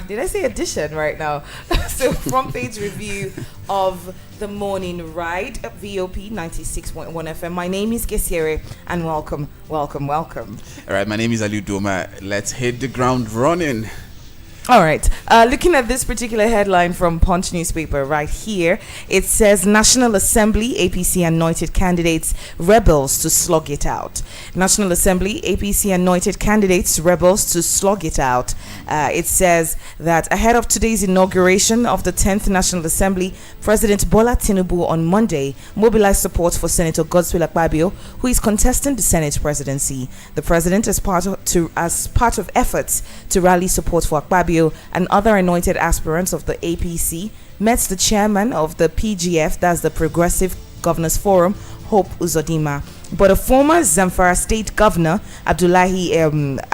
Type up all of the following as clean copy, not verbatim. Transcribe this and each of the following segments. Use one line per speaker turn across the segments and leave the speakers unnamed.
Did I say edition right now? So front page review of the morning ride at VOP 96.1 FM. My name is Kesiere and welcome.
All right, my name is Ali Doma. Let's hit the ground running.
All right. Looking at this particular headline from Punch newspaper right here, it says National Assembly, APC anointed candidates, rebels to slug it out. National Assembly, APC anointed candidates, rebels to slug it out. It says that ahead of today's inauguration of the 10th National Assembly, President Bola Tinubu on Monday mobilized support for Senator Godswill Akpabio, who is contesting the Senate presidency. The president, as part of efforts to rally support for Akpabio and other anointed aspirants of the APC, met the chairman of the PGF, that's the Progressive Governors Forum, Hope Uzodinma. But a former Zamfara State Governor, Abdulaziz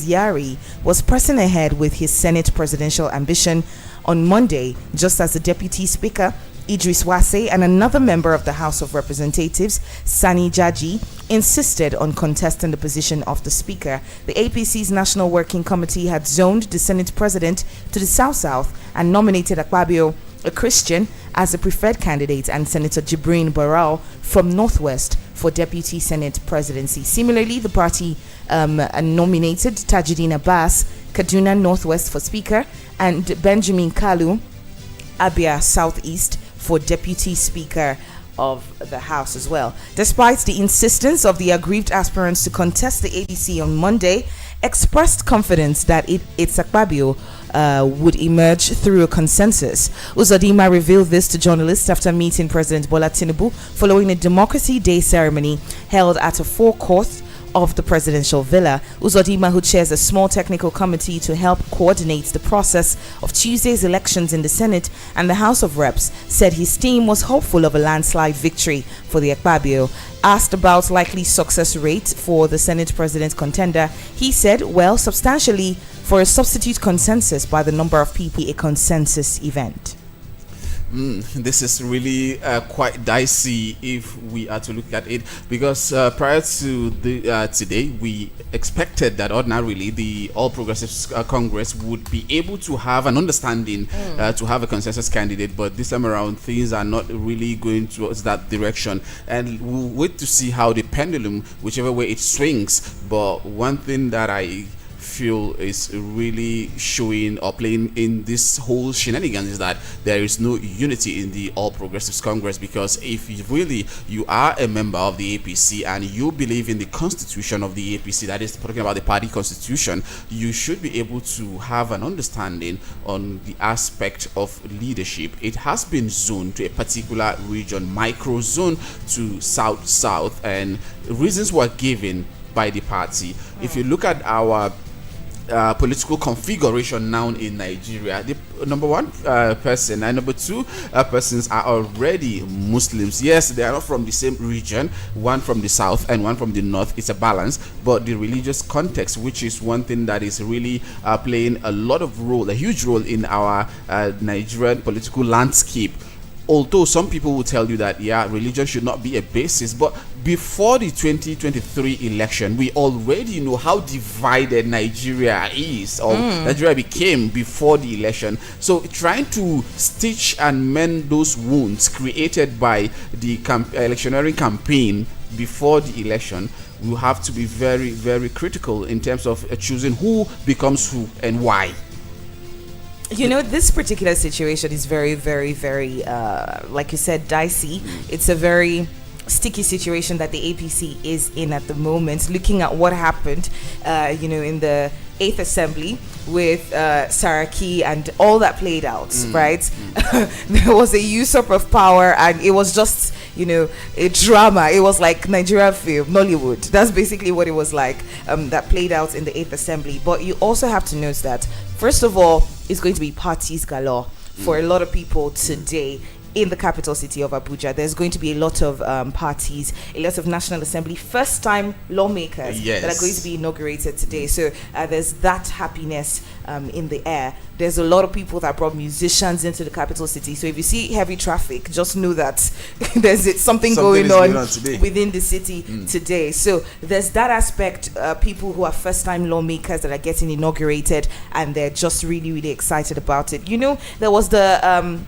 Yari, was pressing ahead with his Senate presidential ambition on Monday, just as the Deputy Speaker, Idris Wase, and another member of the House of Representatives, Sani Jaji, insisted on contesting the position of the Speaker. The APC's National Working Committee had zoned the Senate President to the South and nominated Akpabio, a Christian, as the preferred candidate, and Senator Jibrin Barao from Northwest for Deputy Senate Presidency. Similarly, the party nominated Tajuddin Abbas, Kaduna Northwest for Speaker, and Benjamin Kalu, Abia Southeast for Deputy Speaker of the House as well. Despite the insistence of the aggrieved aspirants to contest, the APC on Monday expressed confidence that its Akpabio would emerge through a consensus. Uzodinma revealed this to journalists after meeting President Bola Tinubu following a Democracy Day ceremony held at a forecourt of the presidential villa. Uzodinma, who chairs a small technical committee to help coordinate the process of Tuesday's elections in the Senate and the House of Reps, said his team was hopeful of a landslide victory for the Akpabio. Asked about likely success rate for the Senate president contender, he said, well, substantially for a substitute consensus by the number of people, a consensus event.
This is really quite dicey if we are to look at it, because prior to today, we expected that ordinarily the All Progressives Congress would be able to have an understanding to have a consensus candidate, but this time around things are not really going towards that direction, and we'll wait to see how the pendulum, whichever way it swings. But one thing that I feel is really showing or playing in this whole shenanigans is that there is no unity in the All Progressives Congress, because if you are a member of the APC and you believe in the constitution of the APC, that is talking about the party constitution, you should be able to have an understanding on the aspect of leadership. It has been zoned to a particular region, micro zone to south, and reasons were given by the party. If you look at our political configuration now in Nigeria, the number one person and number two persons are already Muslims. Yes, they are not from the same region, one from the south and one from the north. It's a balance, but the religious context, which is one thing that is really playing a huge role in our Nigerian political landscape. Although some people will tell you that, religion should not be a basis, but before the 2023 election, we already know how divided Nigeria is, or Nigeria became before the election. So trying to stitch and mend those wounds created by the electioneering campaign before the election, we have to be very, very critical in terms of choosing who becomes who and why.
You know, this particular situation is very, very, very, like you said, dicey. It's a very sticky situation that the APC is in at the moment. Looking at what happened, in the 8th Assembly with Saraki and all that played out, right? There was a usurp of power, and it was just, a drama. It was like Nigeria film, Nollywood. That's basically what it was like, that played out in the 8th Assembly. But you also have to note that, first of all, it's going to be parties galore for a lot of people today. in the capital city of Abuja. There's going to be a lot of parties, a lot of National Assembly first-time lawmakers that are going to be inaugurated today. So there's that happiness in the air. There's a lot of people that brought musicians into the capital city. So if you see heavy traffic, just know that there's something going on within the city today. So there's that aspect. People who are first-time lawmakers that are getting inaugurated, and they're just really, really excited about it. You know, there was the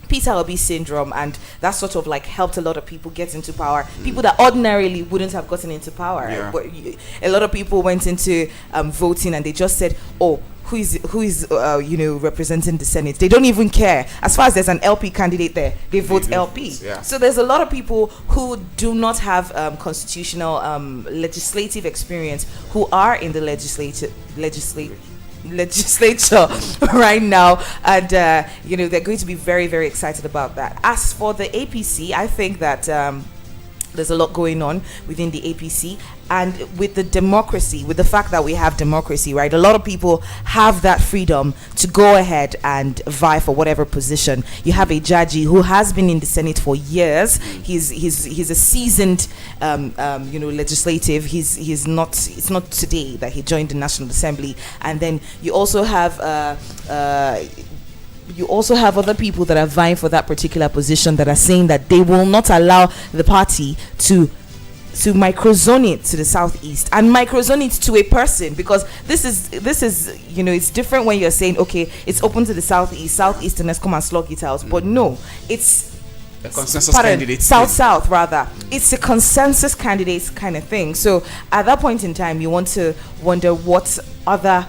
Peter Obi syndrome, and that sort of like helped a lot of people get into power. People that ordinarily wouldn't have gotten into power. But a lot of people went into voting, and they just said, "Oh, who is representing the Senate?" They don't even care. As far as there's an LP candidate there, they vote LP. So there's a lot of people who do not have constitutional legislative experience who are in the legislature right now, and they're going to be very, very excited about that. As for the APC, I think that there's a lot going on within the APC, and with the democracy, with the fact that we have democracy, right? A lot of people have that freedom to go ahead and vie for whatever position. You have a Jaji who has been in the Senate for years. He's a seasoned, legislative. He's not. It's not today that he joined the National Assembly. And then you also have other people that are vying for that particular position that are saying that they will not allow the party to microzone it to the southeast and microzone it to a person, because this is it's different when you're saying, okay, it's open to the southeasterners come and slug it out. But no, it's
a consensus candidate,
south rather. It's a consensus candidates kind of thing. So at that point in time, you want to wonder what other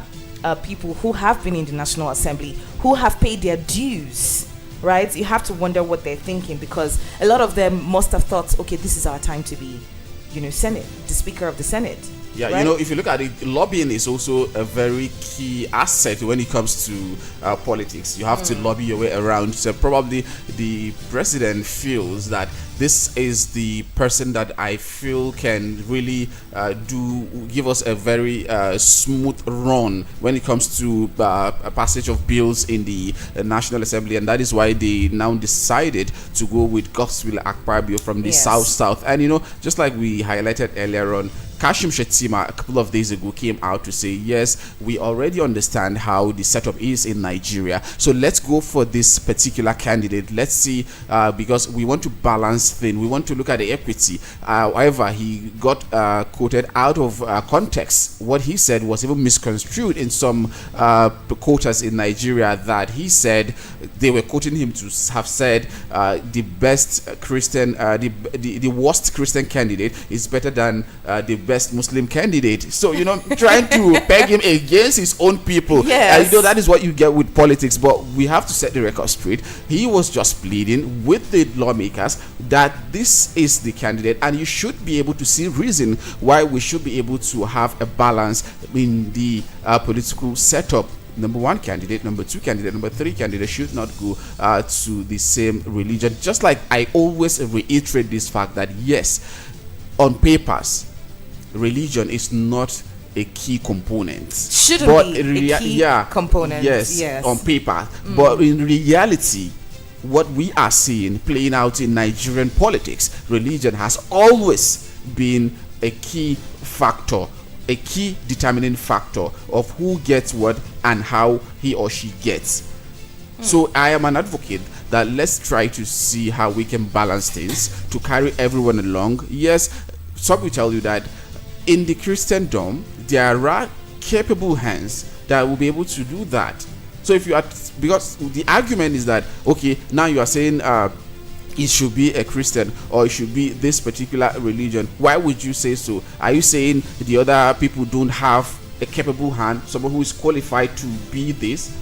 people who have been in the National Assembly, who have paid their dues, right? You have to wonder what they're thinking, because a lot of them must have thought, okay, this is our time to be, Senate, the Speaker of the Senate.
Yeah,
right?
If you look at it, lobbying is also a very key asset when it comes to politics. You have to lobby your way around. So probably the president feels that this is the person that I feel can really give us a very smooth run when it comes to a passage of bills in the National Assembly, and that is why they now decided to go with Godswill Akpabio from the South. And just like we highlighted earlier on, Kashim Shettima a couple of days ago came out to say, yes, we already understand how the setup is in Nigeria, so let's go for this particular candidate. Let's see, because we want to balance things. We want to look at the equity. However, he got quoted out of context. What he said was even misconstrued in some quotas in Nigeria, that he said they were quoting him to have said the best Christian, the worst Christian candidate is better than the best Muslim candidate. So trying to peg him against his own people.
Yes.
That is what you get with politics. But we have to set the record straight. He was just pleading with the lawmakers that this is the candidate, and you should be able to see reason why we should be able to have a balance in the political setup. Number one candidate, number two candidate, number three candidate should not go to the same religion. Just like I always reiterate this fact that yes, on papers, religion is not a key component.
Shouldn't be a key component.
Yes, on paper. But in reality, what we are seeing playing out in Nigerian politics, religion has always been a key factor, a key determining factor of who gets what and how he or she gets. So I am an advocate that let's try to see how we can balance things to carry everyone along. Yes, some will tell you that in the Christendom, there are capable hands that will be able to do that. So if you are, because the argument is that, okay, now you are saying it should be a Christian or it should be this particular religion. Why would you say so? Are you saying the other people don't have a capable hand, someone who is qualified to be this?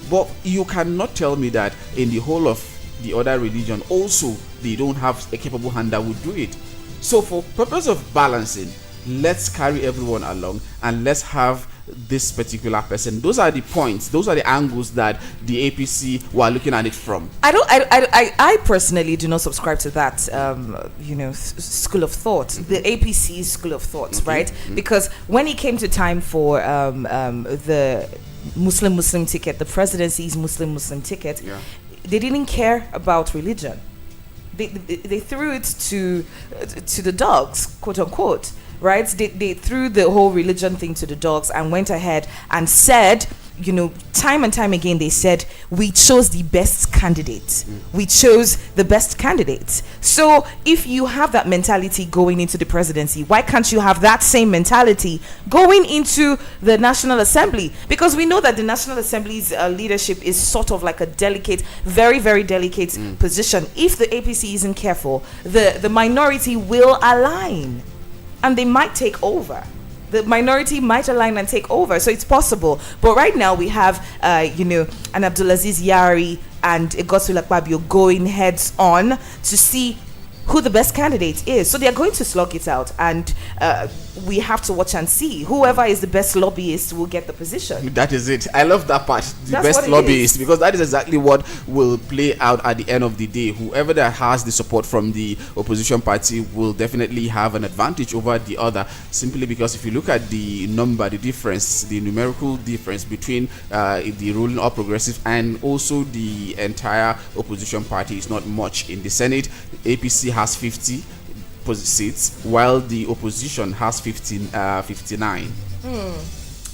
But you cannot tell me that in the whole of the other religion also they don't have a capable hand that would do it. So for purpose of balancing, let's carry everyone along and let's have this particular person. Those are the points, those are the angles that the APC were looking at it from.
I personally do not subscribe to that school of thought, the APC school of thought, right? Because when it came to time for the Muslim ticket, the presidency's Muslim ticket, they didn't care about religion. They threw it to the dogs, quote unquote, right? They threw the whole religion thing to the dogs and went ahead and said, time and time again, they said, we chose the best candidate. We chose the best candidate. So if you have that mentality going into the presidency, why can't you have that same mentality going into the National Assembly? Because we know that the National Assembly's leadership is sort of like a delicate, very, very delicate position. If the APC isn't careful, the minority will align and they might take over. The minority might align and take over, so it's possible. But right now we have, an Abdulaziz Yari and Godswill Akpabio going heads on to see who the best candidate is. So they're going to slug it out, and we have to watch and see. Whoever is the best lobbyist will get the position.
That is it. I love that part. The
That's
best lobbyist, because that is exactly what will play out at the end of the day. Whoever that has the support from the opposition party will definitely have an advantage over the other, simply because if you look at the number, the difference, the numerical difference between the ruling All Progressive and also the entire opposition party is not much. In the Senate, APC has 50 seats, while the opposition has 59.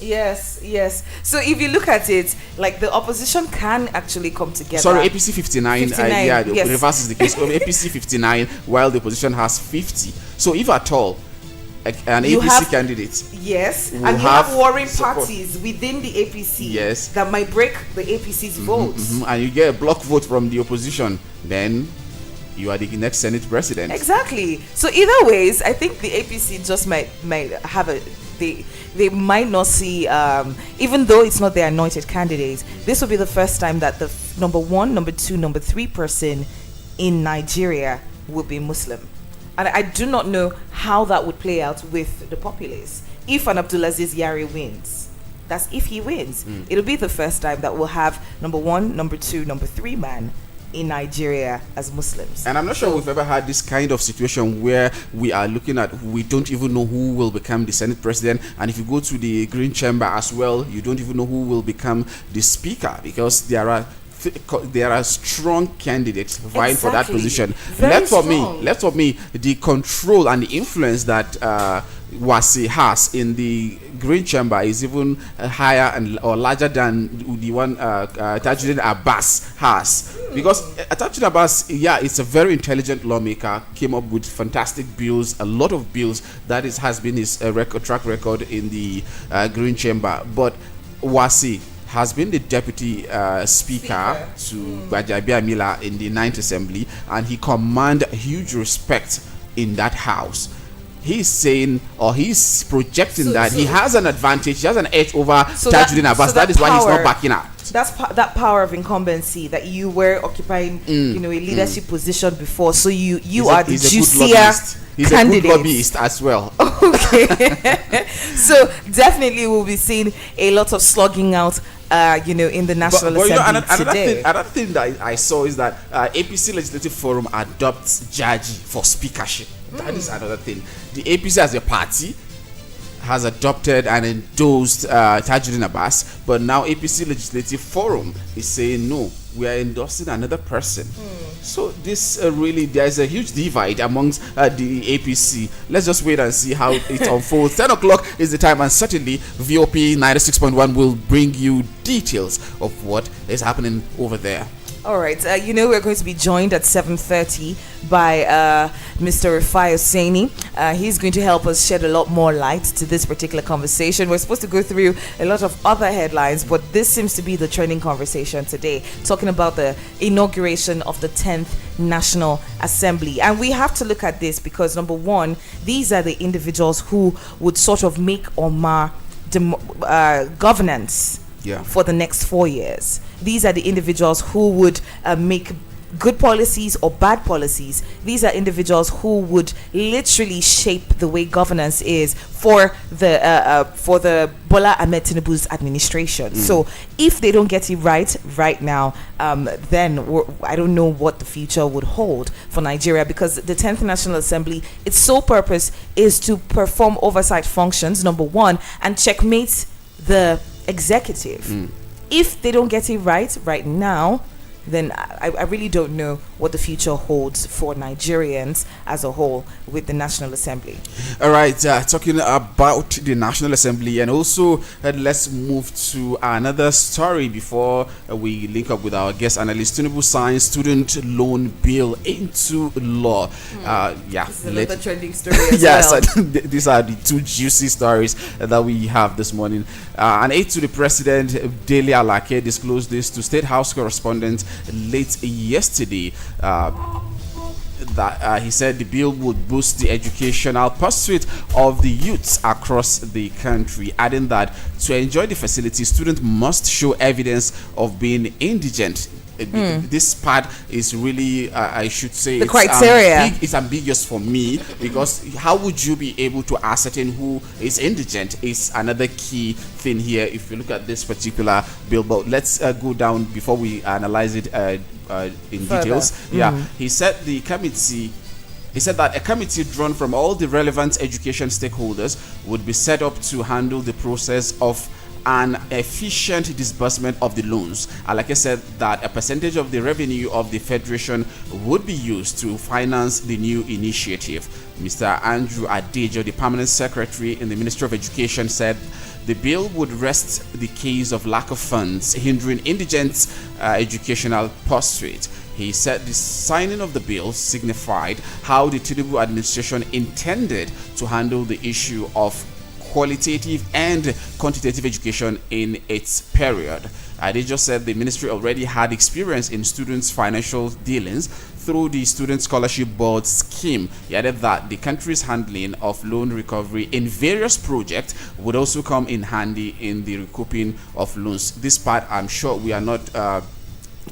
Yes. So if you look at it, like, the opposition can actually come together.
Sorry, APC 59.
59,
The
yes.
reverse is the case. APC 59, while the opposition has 50. So if at all, an
You
APC
have-
candidate,
Yes,
will
and you have warring
support.
parties within the APC,
Yes.
that might break the APC's votes.
and you get a block vote from the opposition, then you are the next Senate president.
Exactly. So either ways, I think the APC just might have they might not see, even though it's not their anointed candidate, this will be the first time that the number 1, number 2, number 3 person in Nigeria will be Muslim. And I do not know how that would play out with the populace if an Abdulaziz Yari wins. That's if he wins. It'll be the first time that we'll have number 1, number 2, number 3 man in Nigeria as Muslims.
And I'm not sure we've ever had this kind of situation where we are looking at, we don't even know who will become the Senate president. And if you go to the Green Chamber as well, you don't even know who will become the speaker, because there are strong candidates vying for that position.
Very
Left for me, the control and the influence that Wasi has in the Green Chamber is even higher or larger than the one Tajuddin Abbas has. Because Tajuddin Abbas, it's a very intelligent lawmaker, came up with fantastic bills, a lot of bills. That has been his track record in the Green Chamber. But Wasi has been the deputy speaker to Gbajabiamila Mila in the 9th Assembly, and he commands huge respect in that house. He's saying, or he's projecting that he has an advantage, he has an edge over Tajuddin Abbas. That is why he's not backing out.
That's that power of incumbency, that you were occupying, a leadership position before, so you are the juicier
He's
candidate.
a good lobbyist as well.
Okay. So definitely we'll be seeing a lot of slugging out in the National Assembly today.
Another thing that I saw is that APC Legislative Forum adopts Jaji for speakership. That is another thing. The APC as a party has adopted and endorsed Tajuddin Abbas, but now APC Legislative Forum is saying no, we are endorsing another person. So this really, there's a huge divide amongst the APC. Let's just wait and see how it unfolds. 10 o'clock is the time, and certainly VOP 96.1 will bring you details of what is happening over there.
All right, we're going to be joined at 7:30 by Mr. Rufai Hosseini. He's going to help us shed a lot more light to this particular conversation. We're supposed to go through a lot of other headlines, but this seems to be the trending conversation today, talking about the inauguration of the 10th National Assembly. And we have to look at this because, number one, these are the individuals who would sort of make or mar governance for the next 4 years. These are the individuals who would make good policies or bad policies. These are individuals who would literally shape the way governance is for the Bola Ahmed Tinubu's administration. So if they don't get it right now, then I don't know what the future would hold for Nigeria, because the 10th National Assembly, its sole purpose is to perform oversight functions, number one, and checkmate the executive. If they don't get it right now, then I really don't know what the future holds for Nigerians as a whole with the National Assembly.
All right, talking about the National Assembly, and also let's move to another story before we link up with our guest analyst. Tinubu signs student loan bill into law.
This is another trending story as
yes,
well.
these are the two juicy stories that we have this morning. An aide to the president, Dele Alake, disclosed this to State House correspondent late yesterday. That he said the bill would boost the educational pursuit of the youths across the country, adding that to enjoy the facility, students must show evidence of being indigent. This part is really, I should say,
the criteria.
It's ambiguous for me, because how would you be able to ascertain who is indigent is another key thing here if you look at this particular bill. But let's go down before we analyze it in
Further.
details. He said that a committee drawn from all the relevant education stakeholders would be set up to handle the process of an efficient disbursement of the loans. Like I said, that a percentage of the revenue of the federation would be used to finance the new initiative. Mr. Andrew Adejo, the permanent secretary in the Ministry of Education, said the bill would rest the case of lack of funds hindering indigent educational pursuit. He said the signing of the bill signified how the Tinubu administration intended to handle the issue of qualitative and quantitative education in its period. They just said the ministry already had experience in students' financial dealings through the Student Scholarship Board scheme. He added that the country's handling of loan recovery in various projects would also come in handy in the recouping of loans. This part, I'm sure we are not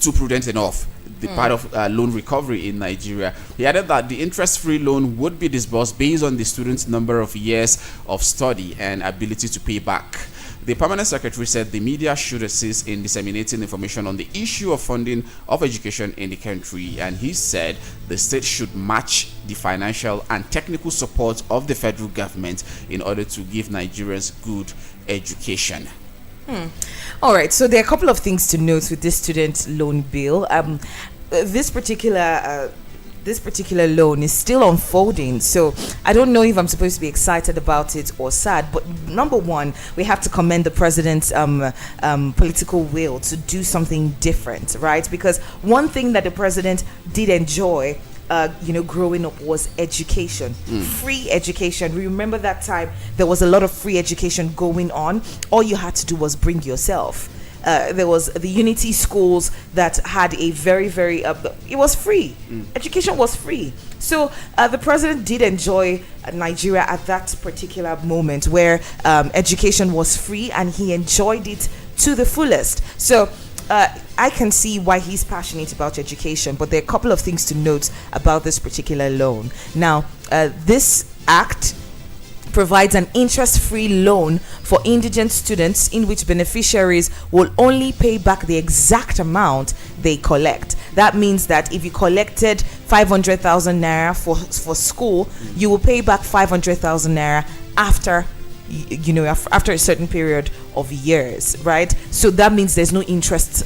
too prudent enough. The part of loan recovery in Nigeria. He added that the interest-free loan would be disbursed based on the student's number of years of study and ability to pay back. The permanent secretary said the media should assist in disseminating information on the issue of funding of education in the country, and he said the state should match the financial and technical support of the federal government in order to give Nigerians good education.
All right, so there are a couple of things to note with this student loan bill. This particular loan is still unfolding, so I don't know if I'm supposed to be excited about it or sad. But number one, we have to commend the president's political will to do something different, right? Because one thing that the president did enjoy growing up was education, free education. Remember that time there was a lot of free education going on. All you had to do was bring yourself. There was the Unity schools that had a very, very, it was free. Education was free. So the president did enjoy Nigeria at that particular moment where education was free, and he enjoyed it to the fullest. So I can see why he's passionate about education, but there are a couple of things to note about this particular loan. Now, this act provides an interest-free loan for indigent students in which beneficiaries will only pay back the exact amount they collect. That means that if you collected 500,000 naira for school, you will pay back 500,000 naira after a certain period of years, right? So that means there's no interest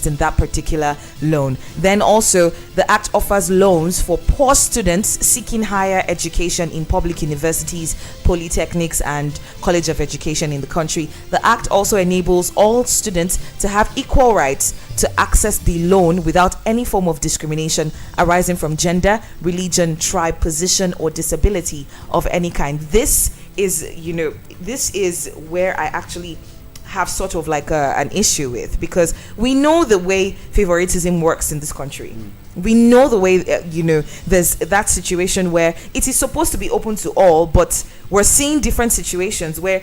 in that particular loan. Then also the act offers loans for poor students seeking higher education in public universities, polytechnics, and college of education in the country. The act also enables all students to have equal rights to access the loan without any form of discrimination arising from gender, religion, tribe, position, or disability of any kind. This is where I actually have sort of like an issue with, because we know the way favoritism works in this country. We know the way, there's that situation where it is supposed to be open to all, but we're seeing different situations where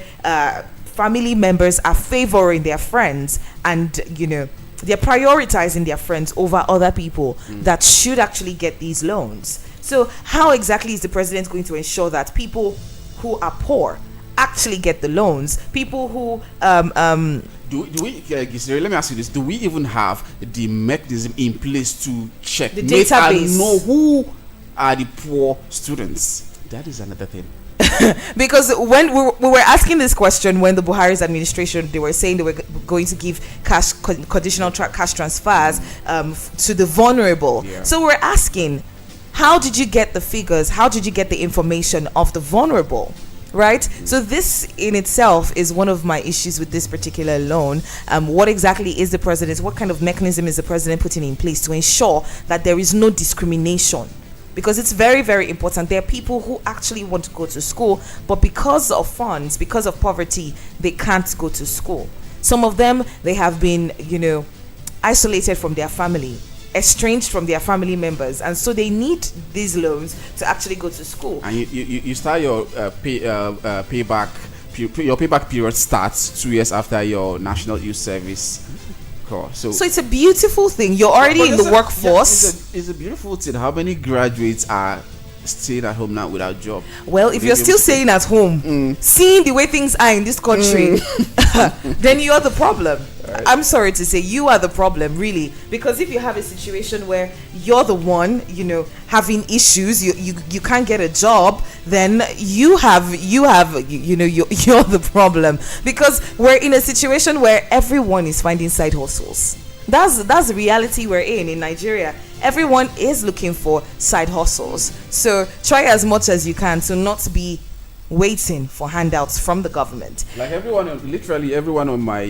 family members are favoring their friends, and they're prioritizing their friends over other people that should actually get these loans. So how exactly is the president going to ensure that people who are poor actually get the loans? People who
do we Gisele, let me ask you this: do we even have the mechanism in place to check
the database
and know who are the poor students? That is another thing.
Because when we were asking this question when the Buhari's administration, they were saying they were going to give conditional cash transfers to the vulnerable.
Yeah.
So we're asking, how did you get the figures? How did you get the information of the vulnerable? Right? So this in itself is one of my issues with this particular loan. What exactly is the president? What kind of mechanism is the president putting in place to ensure that there is no discrimination? Because it's very, very important. There are people who actually want to go to school, but because of funds, because of poverty, they can't go to school. Some of them, they have been, isolated from their family, estranged from their family members, and so they need these loans to actually go to school.
And you start your payback. Your payback period starts 2 years after your national youth service course. So
it's a beautiful thing. You're already in the workforce.
It's a beautiful thing. How many graduates are staying at home now without job?
Well, if you're still staying at home, seeing the way things are in this country, then you're the problem. Right. I'm sorry to say, you are the problem, really, because if you have a situation where you're the one, having issues, you can't get a job, then you're the problem, because we're in a situation where everyone is finding side hustles. That's the reality we're in Nigeria. Everyone is looking for side hustles. So try as much as you can to not be waiting for handouts from the government.
Like literally everyone on my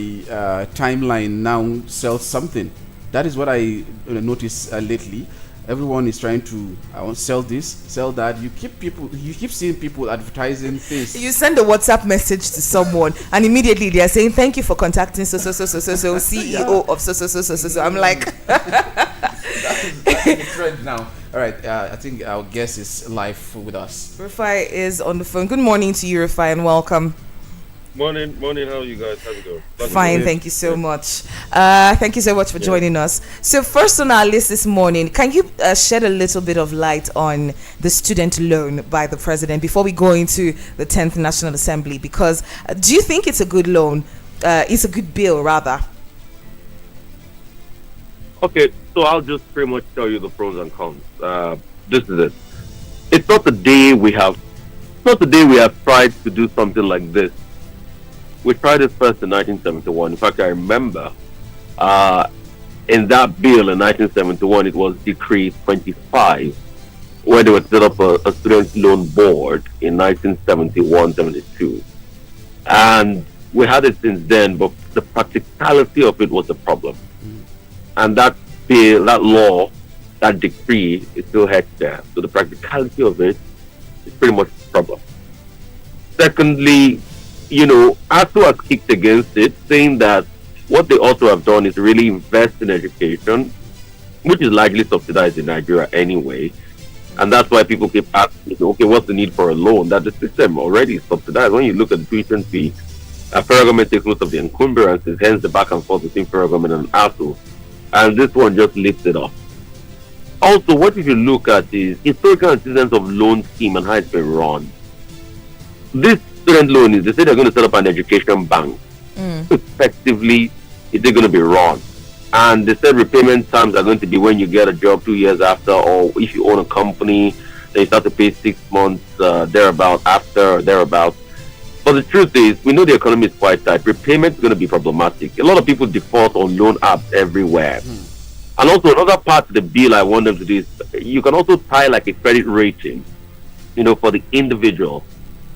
timeline now sells something. That is what I noticed lately. Everyone is trying to sell this, sell that. You keep seeing people advertising things. You
send a WhatsApp message to someone, and immediately they are saying, "Thank you for contacting so CEO of so." I'm like,
that's the trend now. All right, I think our guest is live with us.
Rufai is on the phone. Good morning to you, Rufai, and welcome.
Morning. How are you guys? How's it going?
Fine, thank you so much. Thank you so much for joining us. So first on our list this morning, can you shed a little bit of light on the student loan by the president before we go into the 10th National Assembly? Because do you think it's a good loan? It's a good bill, rather.
Okay, so I'll just pretty much tell you the pros and cons. This is it. It's not the day we have tried to do something like this. We tried it first in 1971. In fact, I remember in that bill in 1971, it was Decree 25, where they would set up a student loan board in 1971-72. And we had it since then, but the practicality of it was the problem. And that bill, that law, that decree is still head there. So the practicality of it is pretty much the problem. Secondly, ASU has kicked against it, saying that what they also have done is really invest in education, which is largely subsidized in Nigeria anyway. And that's why people keep asking, okay, what's the need for a loan? That the system already is subsidized. When you look at the tuition fee, federal government takes most of the encumbrances, hence the back and forth between federal government and ASU. And this one just lifts it off. Also, what you should look at is historical antecedents of loan scheme and how it's been run. This student loan they say they're going to set up an education bank. Effectively, is it going to be run? And they said repayment terms are going to be when you get a job 2 years after, or if you own a company, then you start to pay 6 months thereabout after or thereabout. But the truth is, we know the economy is quite tight. Repayment is going to be problematic. A lot of people default on loan apps everywhere. And also another part of the bill I want them to do is you can also tie like a credit rating, for the individual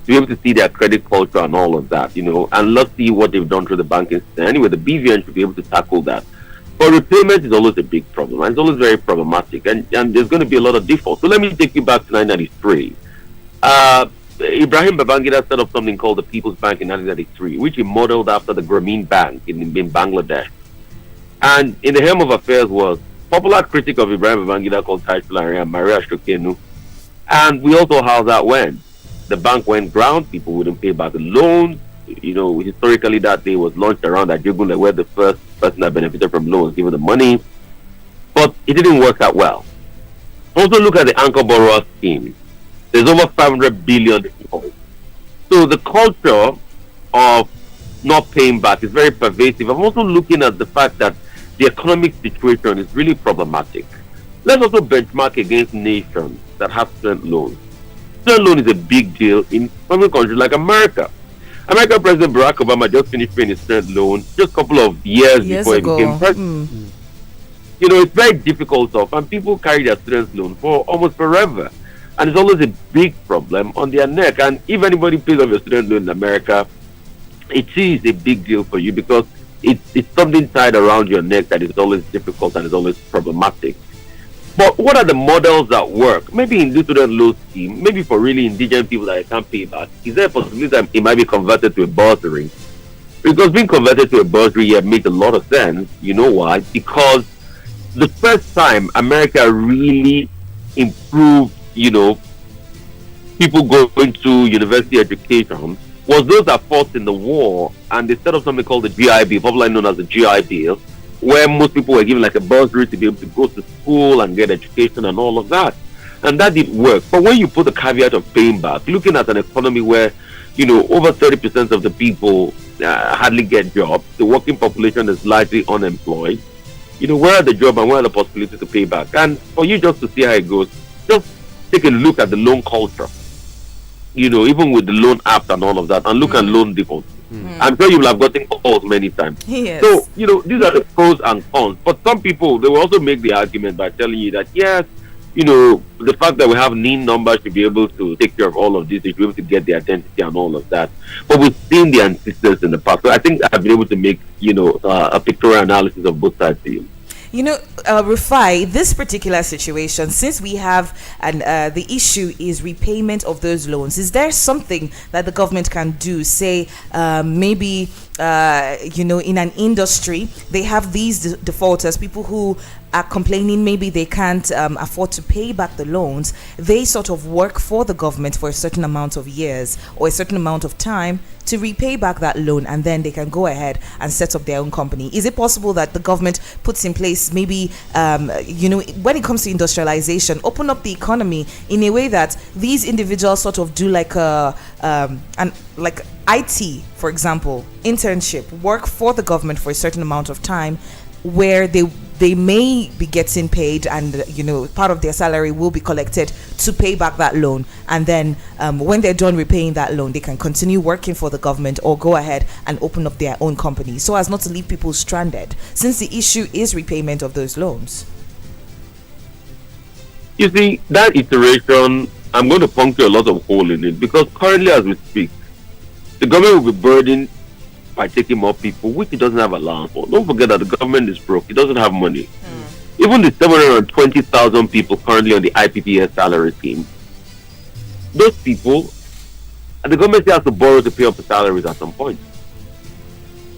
to be able to see their credit culture and all of that, and let's see what they've done through the banking system. Anyway, the BVN should be able to tackle that. But repayment is always a big problem, and it's always very problematic, and there's going to be a lot of defaults. So let me take you back to 1993. Ibrahim Babangida set up something called the People's Bank in 1993, which he modeled after the Grameen Bank in Bangladesh. And in the helm of affairs was popular critic of Ibrahim Babangida called Taishulari and Maria Shokenu. And we all saw how that went. The bank went ground, people wouldn't pay back the loans. Historically that day was launched around Ajegunle, where the first person that benefited from loans given the money. But it didn't work that well. Also look at the anchor borrower scheme. There's over 500 billion people. So the culture of not paying back is very pervasive. I'm also looking at the fact that the economic situation is really problematic. Let's also benchmark against nations that have student loans. Student loan is a big deal in some countries like America. American President Barack Obama just finished paying his student loan just a couple of years before
ago.
he became president. You know, it's very difficult stuff, and people carry their student loan for almost forever. And it's always a big problem on their neck. And if anybody pays off your student loan in America, it is a big deal for you because it's something tied around your neck that is always difficult and is always problematic. But what are the models that work? Maybe in this student loan scheme, maybe for really indigent people that can't pay back, is there a possibility that it might be converted to a bursary? Because being converted to a bursary here makes a lot of sense. You know why? Because the first time America really improved, people going to university education was those that fought in the war, and they set up something called the GI Bill, popularly known as the GI Bill, where most people were given like a bursary to be able to go to school and get education and all of that. And that did work. But when you put the caveat of paying back, looking at an economy where, over 30% of the people hardly get jobs, the working population is largely unemployed, where are the jobs and where are the possibilities to pay back? And for you just to see how it goes, just take a look at the loan culture, even with the loan apps and all of that, and look at loan defaults. I'm sure you will have gotten calls many times.
Yes.
So, these are the pros and cons. But some people, they will also make the argument by telling you that, yes, the fact that we have NIN numbers to be able to take care of all of this, to be able to get the identity and all of that. But we've seen the antecedents in the past. So I think I've been able to make, a pictorial analysis of both sides to you.
Rufai, this particular situation, since we have the issue is repayment of those loans, is there something that the government can do? Say, maybe, in an industry, they have these defaulters, people who are complaining maybe they can't afford to pay back the loans. They sort of work for the government for a certain amount of years or a certain amount of time to repay back that loan, and then they can go ahead and set up their own company. Is it possible that the government puts in place maybe, when it comes to industrialization, open up the economy in a way that these individuals sort of do like like IT, for example, internship, work for the government for a certain amount of time, where they may be getting paid, and part of their salary will be collected to pay back that loan, and then when they're done repaying that loan, they can continue working for the government or go ahead and open up their own company, so as not to leave people stranded, since the issue is repayment of those loans.
You see, that iteration, I'm going to puncture a lot of hole in it, because currently as we speak, the government will be burdened by taking more people, which it doesn't have allowance for. Don't forget that the government is broke. It doesn't have money. Even the 720,000 people currently on the IPPS salary scheme, those people, and the government still has to borrow to pay up the salaries at some point.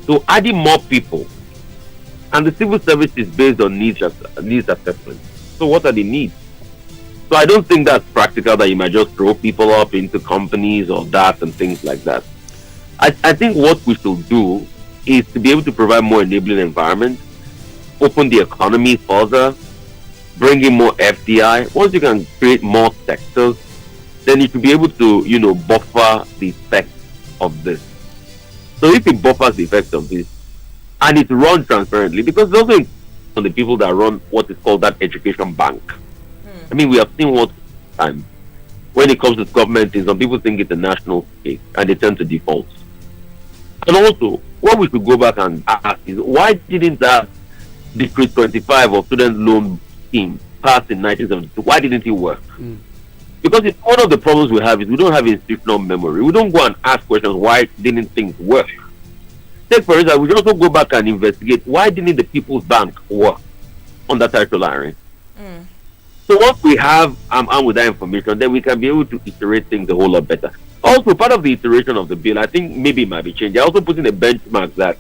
So adding more people, and the civil service is based on needs assessment. So what are the needs? So I don't think that's practical, that you might just throw people up into companies or that and things like that. I think what we should do is to be able to provide more enabling environment, open the economy further, bring in more FDI. Once you can create more sectors, then you should be able to, buffer the effects of this. So if it buffers the effects of this, and it's run transparently, because it's also on the people that run what is called that education bank. I mean, we have seen what time when it comes to government things, some people think it's a national case and they tend to default. And also, what we should go back and ask is, why didn't that Decree 25 of student loan scheme passed in 1972? Why didn't it work? Because one of the problems we have is we don't have institutional memory. We don't go and ask questions, why didn't things work? Take for instance, we should also go back and investigate, why didn't the People's Bank work on that territorial area? So once we have armed with that information, then we can be able to iterate things a whole lot better. Also, part of the iteration of the bill, I think maybe it might be changed. They're also putting a benchmark that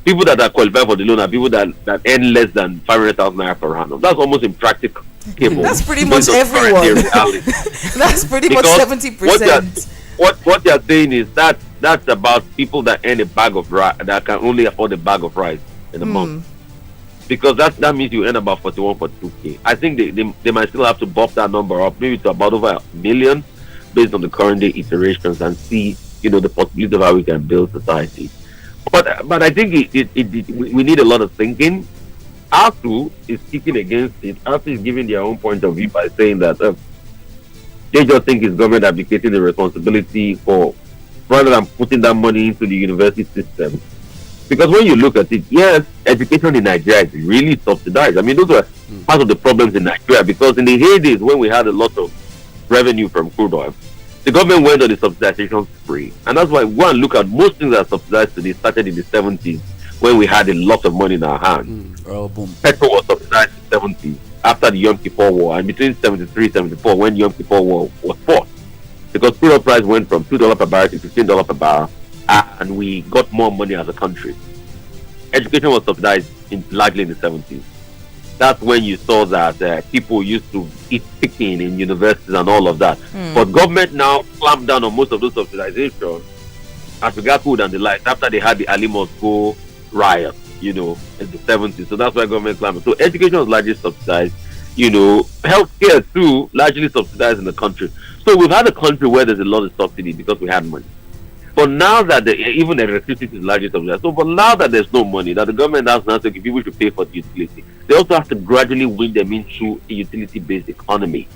people that are qualified for the loan are people that earn less than 500,000 naira per annum. That's almost impractical.
That's pretty much everyone. That's pretty much 70%.
What they're saying is that that's about people that earn a bag of rice, that can only afford a bag of rice in a month. Because that means you earn about 42K. I think they might still have to bump that number up, maybe to about over 1 million, based on the current day iterations, and see, the possibility of how we can build society. But I think we need a lot of thinking. ASU is kicking against it. ASU is giving their own point of view by saying that They just think it's government abdicating the responsibility for, rather than putting that money into the university system. Because when you look at it, yes, education in Nigeria is really subsidized. I mean, those were part of the problems in Nigeria, because in the heydays when we had a lot of revenue from crude oil, the government went on the subsidization spree. And that's why go and look at most things that are subsidized today started in the 70s when we had a lot of money in our hands.
Boom.
Petrol was subsidized in the 70s after the Yom Kippur War, and between 73 and 74 when the Yom Kippur War was fought. Because crude oil price went from $2 per barrel to $15 per barrel, and we got more money as a country. Education was subsidized largely in the 70s. That's when you saw that people used to eat picking in universities and all of that. But government now clamped down on most of those subsidization as regards food and the like after they had the Ali Must Go riot, in the 70s. So that's why government clamped. So education was largely subsidized. Healthcare too, largely subsidized in the country. So we've had a country where there's a lot of subsidy because we had money. But now that even electricity is largely subsidized, but now that there's no money, that the government has now to give people to pay for the utility, they also have to gradually win them into a utility-based economy.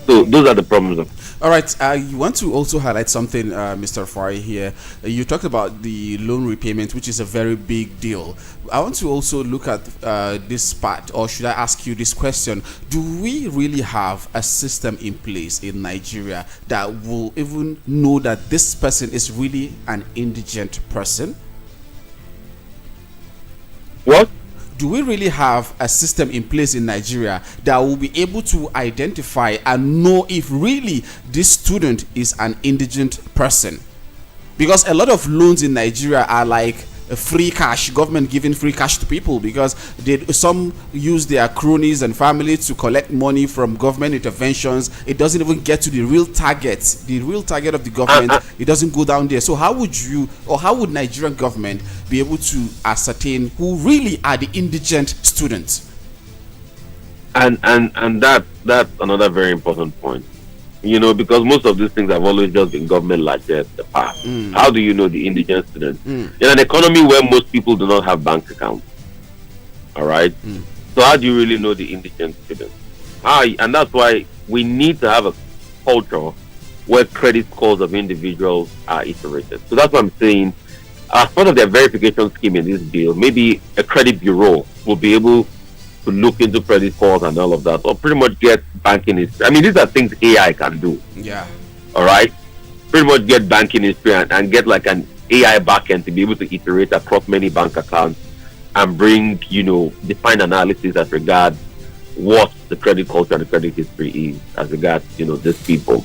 So those are the problems.
All right. You want to also highlight something, Mr. Fari here. You talked about the loan repayment, which is a very big deal. I want to also look at this part, or should I ask you this question? Do we really have a system in place in Nigeria that will even know that this person is really an indigent person?
What?
Do we really have a system in place in Nigeria that will be able to identify and know if really this student is an indigent person? Because a lot of loans in Nigeria are like free cash, government giving free cash to people, because some use their cronies and family to collect money from government interventions. It doesn't even get to the real target of the government. It doesn't go down there. So how would Nigerian government be able to ascertain who really are the indigent students?
And that's another very important point. Because most of these things have always just been government largesse in the past. How do you know the indigent student? In an economy where most people do not have bank accounts, all right? So how do you really know the indigent student? And that's why we need to have a culture where credit scores of individuals are iterated. So that's what I'm saying. As part of their verification scheme in this bill, maybe a credit bureau will be able to look into credit scores and all of that, or pretty much get banking history. I mean, these are things AI can do.
Yeah.
All right. Pretty much get banking history and get like an AI backend to be able to iterate across many bank accounts and bring, define analysis as regards what the credit culture and the credit history is as regards, these people.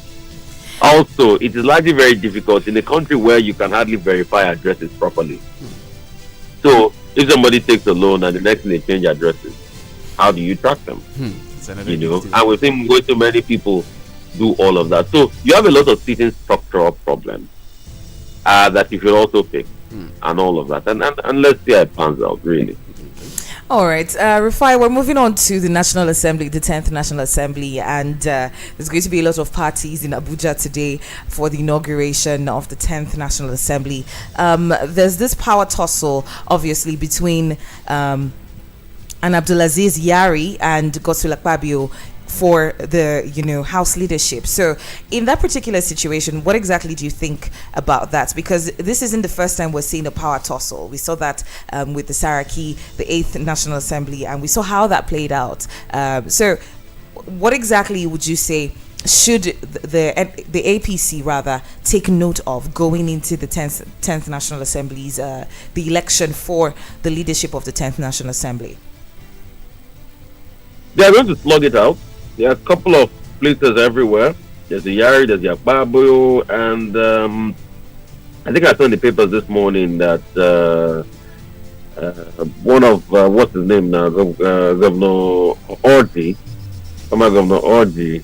Also, it is largely very difficult in a country where you can hardly verify addresses properly. So if somebody takes a loan and the next thing they change addresses, how do you track them? And we've seen way too many people do all of that. So you have a lot of certain structural problems that you should also fix and all of that. And let's see how it pans out, really.
All right, Rufai, we're moving on to the National Assembly, the 10th National Assembly, and there's going to be a lot of parties in Abuja today for the inauguration of the 10th National Assembly. There's this power tussle, obviously, between and Abdulaziz Yari and Godswill Akpabio for the House leadership. So in that particular situation, what exactly do you think about that? Because this isn't the first time we're seeing a power tussle. We saw that with the Saraki, the 8th National Assembly, and we saw how that played out. So what exactly would you say should the APC rather take note of going into the 10th National Assembly's the election for the leadership of the 10th National Assembly?
They are going to slug it out. There are a couple of places everywhere. There's the Yari, there's the Akpabio, and I think I saw in the papers this morning that one of what's his name now, Governor Orji, former Governor Orji,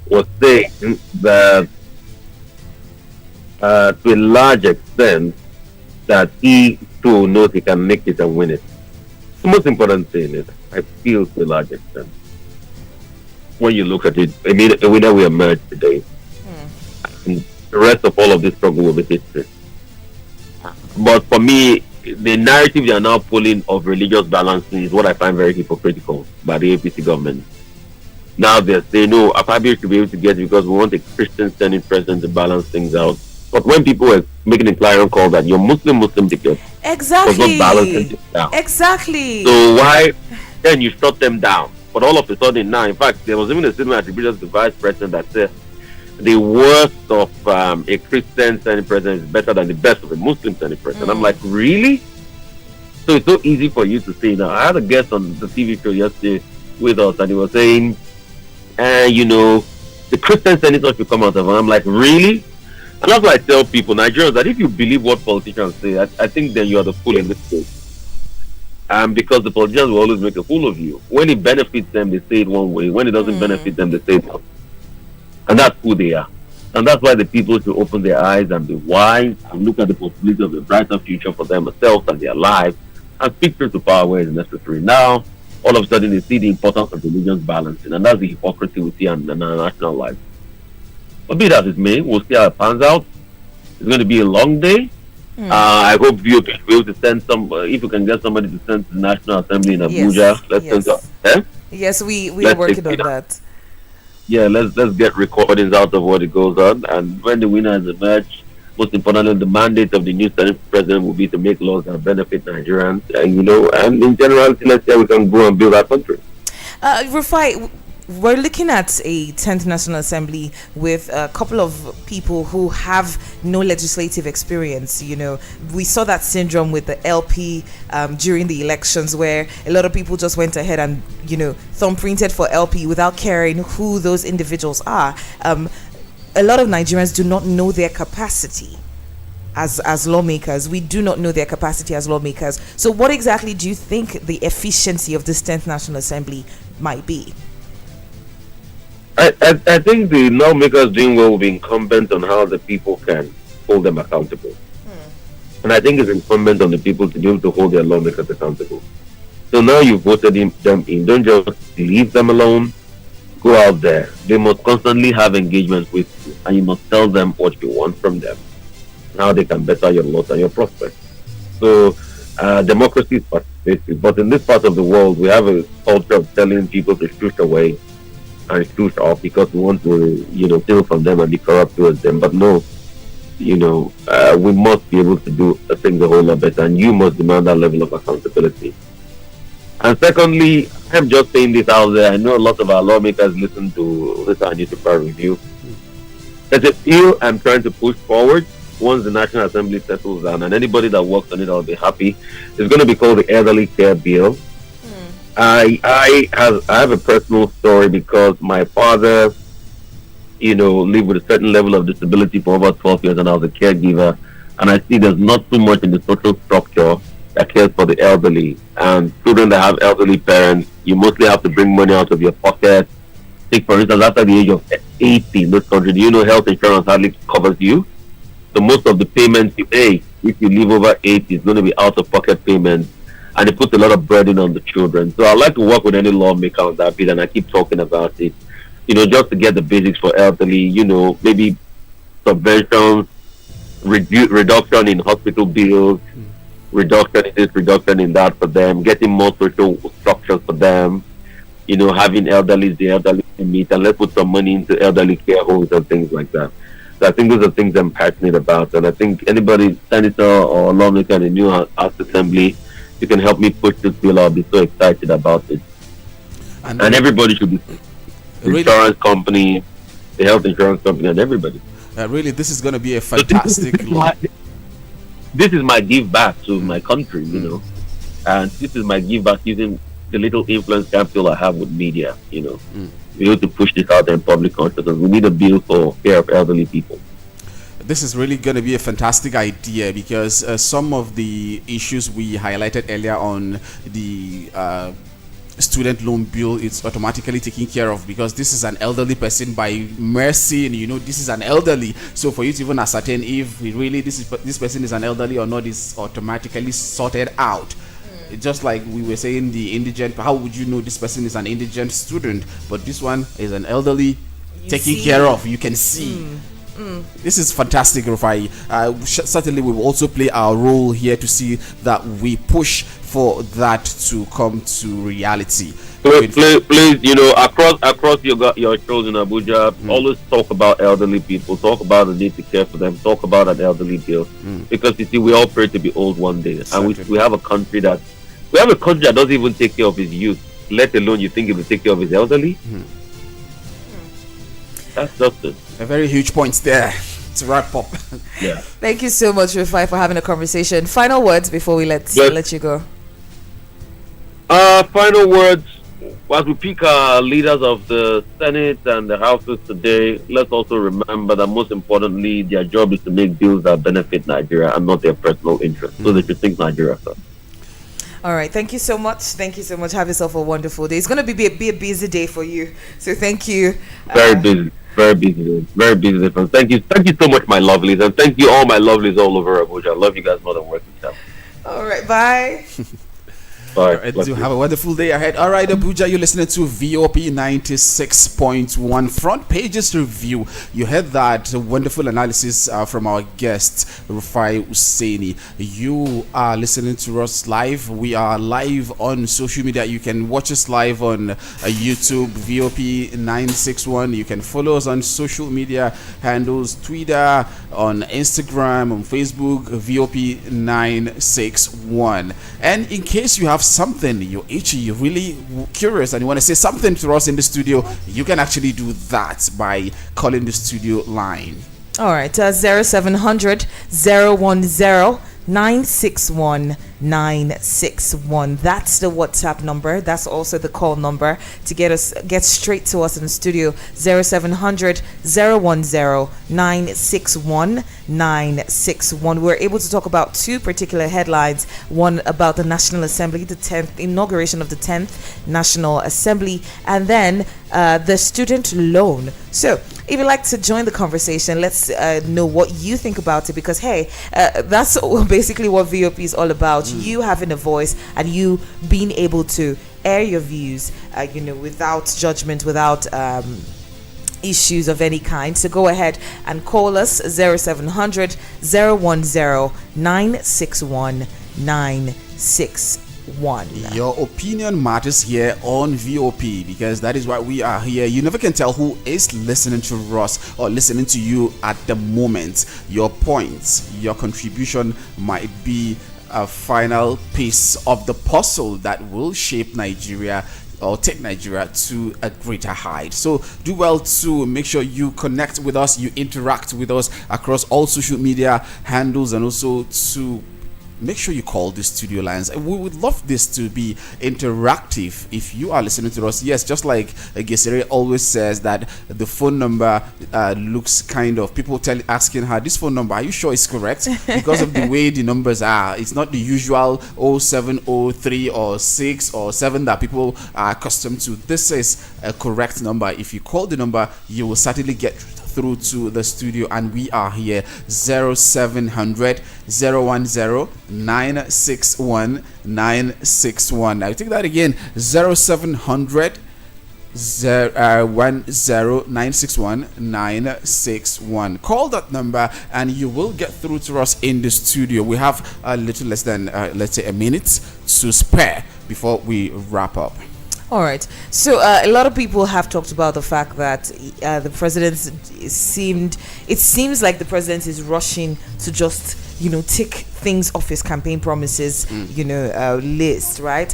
was saying that to a large extent that he too knows he can make it and win it. The most important thing is, I feel, to a large extent, when you look at it, I mean, the way that we emerge today, and the rest of all of this struggle will be history. But for me, the narrative they are now pulling of religious balancing is what I find very hypocritical by the APC government. Now they're saying, no, Akpabio should be able to get it because we want a Christian Senate president to balance things out. But when people were making a clarion call that your Muslim ticket was not balancing things out.
Exactly.
So why then you shut them down? But all of a sudden now, in fact, there was even a statement attributed to the vice president that said the worst of a Christian Senate president is better than the best of a Muslim Senate president. I'm like, really? So it's so easy for you to say. Now, I had a guest on the TV show yesterday with us, and he was saying, the Christian senator should come out of it. I'm like, really? And that's why I tell people, Nigerians, that if you believe what politicians say, I think then you are the fool in this case. Because the politicians will always make a fool of you. When it benefits them, they say it one way. When it doesn't benefit them, they say it another. And that's who they are. And that's why the people should open their eyes and be wise and look at the possibility of a brighter future for themselves and their lives and speak truth to power where it's necessary. Now, all of a sudden, they see the importance of religions balancing, and that's the hypocrisy we see in our national life. But be that as it may, we'll see how it pans out. It's going to be a long day. I hope you can be able to send if you can get somebody to send to the National Assembly in Abuja.
Yes, we are working on that.
Yeah, let's get recordings out of what it goes on, and when the winner is emerged, most importantly, the mandate of the new Senate president will be to make laws that benefit Nigerians, and in general, let's say we can go and build our country.
Rufai, we're looking at a 10th National Assembly with a couple of people who have no legislative experience. We saw that syndrome with the LP during the elections, where a lot of people just went ahead and, thumbprinted for LP without caring who those individuals are. A lot of Nigerians do not know their capacity as lawmakers. We do not know their capacity as lawmakers. So what exactly do you think the efficiency of this 10th National Assembly might be?
I think the lawmakers doing well will be incumbent on how the people can hold them accountable. And I think it's incumbent on the people to be able to hold their lawmakers accountable. So now you've voted them in. Don't just leave them alone. Go out there. They must constantly have engagement with you, and you must tell them what you want from them, how they can better your lot and your prospects. So democracy is participative, but in this part of the world, we have a culture of telling people to shush away and shush off because we want to, steal from them and be corrupt towards them. But no, we must be able to do things a whole lot better, and you must demand that level of accountability. And secondly, I'm just saying this out there. I know a lot of our lawmakers listen to this newspaper review. There's a few I'm trying to push forward once the National Assembly settles down, and anybody that works on it, I'll be happy. It's going to be called the Elderly Care Bill. I have a personal story because my father, lived with a certain level of disability for over 12 years, and I was a caregiver. And I see there's not too much in the social structure that cares for the elderly. And children that have elderly parents, you mostly have to bring money out of your pocket. Take, for instance, after the age of 80 in this country, do you know health insurance hardly covers you? So most of the payments you pay, if you live over 80, is going to be out-of-pocket payments. And it puts a lot of burden on the children. So I'd like to work with any lawmaker on that bit, and I keep talking about it. Just to get the basics for elderly, maybe subventions, reduction in hospital bills, reduction in this, reduction in that for them, getting more social structures for them, having the elderly meet, and let's put some money into elderly care homes and things like that. So I think those are things I'm passionate about, and I think anybody, senator or lawmaker in the new House Assembly, you can help me push this bill. I'll be so excited about it. And everybody should be, the insurance company, the health insurance company, and everybody.
Really, this is going to be a fantastic
this is my give back to my country, and this is my give back using the little influence capital I have with media, be able to push this out there in public consciousness. We need a bill for care of elderly people.
This is really going to be a fantastic idea because some of the issues we highlighted earlier on the student loan bill, it's automatically taken care of because this is an elderly person by mercy, and this is an elderly. So for you to even ascertain if really this person is an elderly or not is automatically sorted out. It's just like we were saying the indigent. How would you know this person is an indigent student? But this one is an elderly taken care of. You can see. This is fantastic, Rufai. Certainly we will also play our role here to see that we push for that to come to reality.
Please, across your shows in Abuja, always talk about elderly people. Talk about the need to care for them. Talk about an elderly bill, because you see, we all pray to be old one day, and we have a country that doesn't even take care of its youth. Let alone you think it will take care of its elderly. That's just it.
A very huge point there to wrap up.
Yeah.
Thank you so much, Rufai, for having a conversation. Final words before we let you go.
Final words. As we pick our leaders of the Senate and the Houses today, let's also remember that most importantly, their job is to make bills that benefit Nigeria and not their personal interests. So they should think Nigeria first.
All right. Thank you so much. Thank you so much. Have yourself a wonderful day. It's going to be a busy day for you. So thank you.
Very busy. Very busy. Very busy. Thank you. Thank you so much, my lovelies. And thank you all my lovelies all over Abuja. I love you guys more than working with.
All right. Bye.
Right, do have a wonderful day ahead. All right, Abuja, you're listening to VOP 96.1 Front Pages Review. You heard that wonderful analysis from our guest, Rufai Hussaini. You are listening to us live. We are live on social media. You can watch us live on YouTube, VOP 961. You can follow us on social media handles, Twitter, on Instagram, on Facebook, VOP 961. And in case you have something you're itchy, you're really curious, and you want to say something to us in the studio, you can actually do that by calling the studio line.
All right, 0700 010 961 961. That's the WhatsApp number. That's also the call number to get straight to us in the studio. 0700 010 961 961. We're able to talk about two particular headlines. One about the National Assembly, the 10th inauguration of the 10th National Assembly, and then the student loan. So if you'd like to join the conversation, let's know what you think about it, because hey, that's basically what VOP is all about. You having a voice and you being able to air your views, without judgment, without issues of any kind. So go ahead and call us 0700 010 961 961.
Your opinion matters here on VOP, because that is why we are here. You never can tell who is listening to us or listening to you at the moment. Your points, your contribution might be a final piece of the puzzle that will shape Nigeria or take Nigeria to a greater height. So do well to make sure you connect with us, you interact with us across all social media handles, and also to make sure you call the studio lines. We would love this to be interactive if you are listening to us. Yes, just like Gesere always says that the phone number looks kind of, people asking her, this phone number, are you sure it's correct? Because of the way the numbers are. It's not the usual 0703 or 6 or 7 that people are accustomed to. This is a correct number. If you call the number, you will certainly get through to the studio, and we are here. 0700 010 961 961. I'll take that again. 0700 10 961 961. Call that number and you will get through to us in the studio. We have a little less than let's say a minute to spare before we wrap up.
All right. So a lot of people have talked about the fact that the president seems like the president is rushing to just tick things off his campaign promises list, right?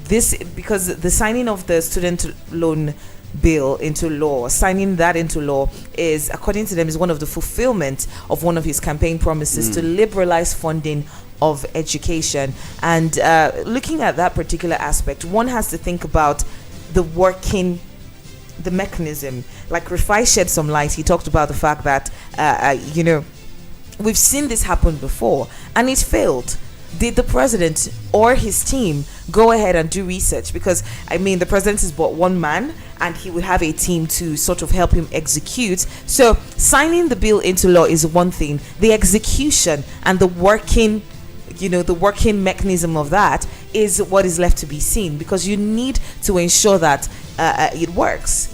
This because the signing of the student loan bill into law, signing that into law is, according to them, is one of the fulfillment of one of his campaign promises to liberalize funding of education. And looking at that particular aspect, one has to think about the mechanism. Like Rufai shed some light. He talked about the fact that we've seen this happen before and it failed. Did the president or his team go ahead and do research? Because the president is but one man and he would have a team to sort of help him execute. So signing the bill into law is one thing. The execution and the working mechanism of that is what is left to be seen, because you need to ensure that it works.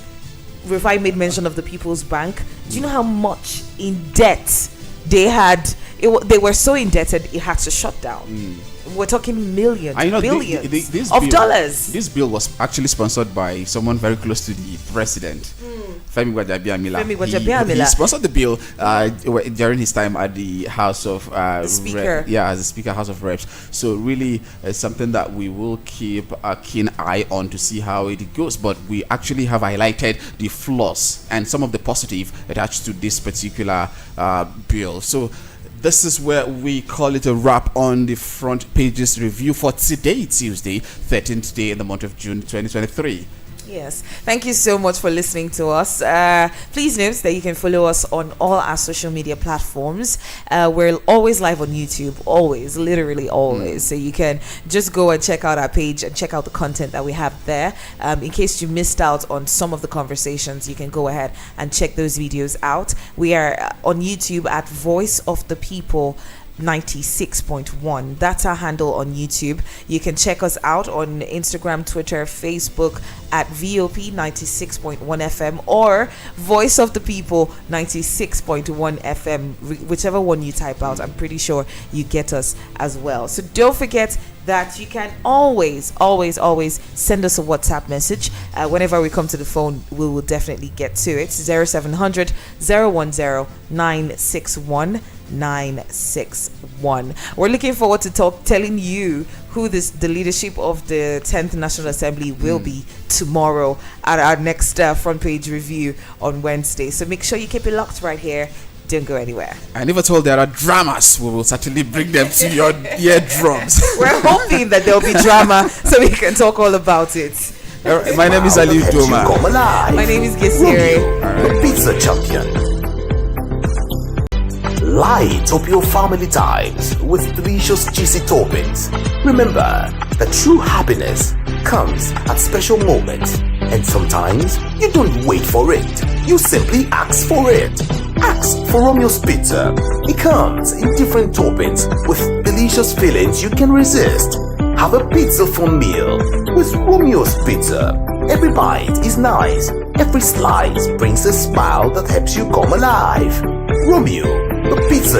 Rufai made mention of the People's Bank. Do you know how much in debt they had they were so indebted it had to shut down. We're talking millions,
I know
billions
this
of
bill,
dollars.
This bill was actually sponsored by someone very close to the president, Femi Gbajabiamila. He sponsored the bill during his time at the House of
Speaker.
as the Speaker, House of Reps. So really, it's something that we will keep a keen eye on to see how it goes. But we actually have highlighted the flaws and some of the positive attached to this particular bill. So this is where we call it a wrap on the front pages review for today, Tuesday, 13th day in the month of June 2023.
Yes, thank you so much for listening to us. Please note that you can follow us on all our social media platforms. We're always live on YouTube, always, literally always. So you can just go and check out our page and check out the content that we have there. In case you missed out on some of the conversations, you can go ahead and check those videos out. We are on YouTube at Voice of the People 96.1. That's our handle on YouTube. You can check us out on Instagram, Twitter, Facebook at VOP 96.1 FM or Voice of the People 96.1 FM. Whichever one you type out, I'm pretty sure you get us as well. So don't forget that you can always send us a WhatsApp message. Whenever we come to the phone, we will definitely get to it. 0700 010 961 961. We're looking forward to telling you who the leadership of the 10th National Assembly will be tomorrow at our next front page review on Wednesday. So make sure you keep it locked right here. Don't go anywhere.
And if at all there are dramas, we will certainly bring them to your eardrums.
We're hoping that there'll be drama so we can talk all about it.
My name is Ali Doma.
My name is Gisiri.
The pizza champion. Light up your family times with delicious juicy toppings. Remember that true happiness comes at special moments, and sometimes you don't wait for it. You simply ask for it. Ask for Romeo's Pizza. It comes in different toppings with delicious fillings you can resist. Have a pizza-ful meal with Romeo's Pizza. Every bite is nice. Every slice brings a smile that helps you come alive. Romeo, the pizza